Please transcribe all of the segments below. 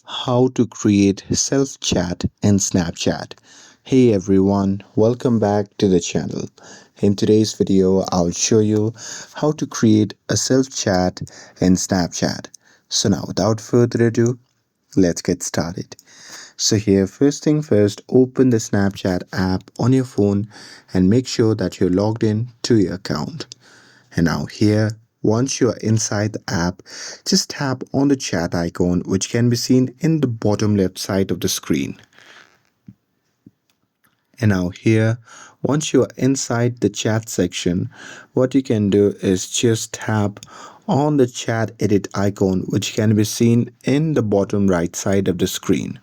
How to create self chat in Snapchat. Hey everyone, welcome back to the channel. In today's video, I'll show you how to create a self chat in Snapchat. So now without further ado, let's get started. So here, first thing first, open the Snapchat app on your phone and make sure that you're logged in to your account. And now here, once you are inside the app, just tap on the chat icon which can be seen in the bottom left side of the screen. And now here, once you are inside the chat section, what you can do is just tap on the chat edit icon which can be seen in the bottom right side of the screen.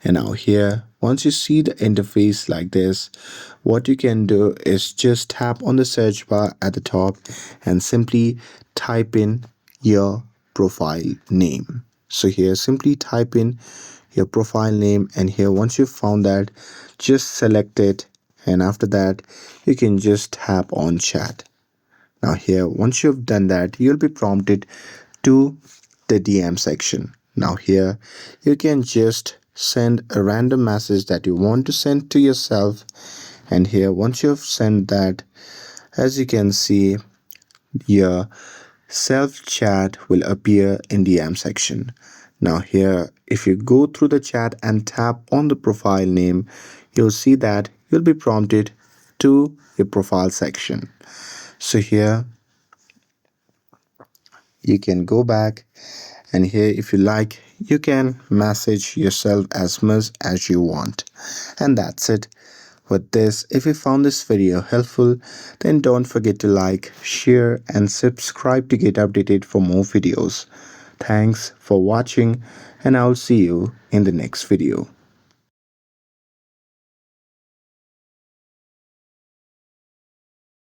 And now here, once you see the interface like this, what you can do is just tap on the search bar at the top and simply type in your profile name. So here, simply type in your profile name, and here once you've found that, just select it, and after that you can just tap on chat. Now here, once you've done that, you'll be prompted to the DM section. Now here, you can just send a random message that you want to send to yourself, and here once you've sent that, as you can see, your self chat will appear in DM section. Now here, if you go through the chat and tap on the profile name, you'll see that you'll be prompted to your profile section. So here you can go back, and here if you like, you can message yourself as much as you want. And that's it. With this, if you found this video helpful, then don't forget to like, share and subscribe to get updated for more videos. Thanks for watching, and I'll see you in the next video.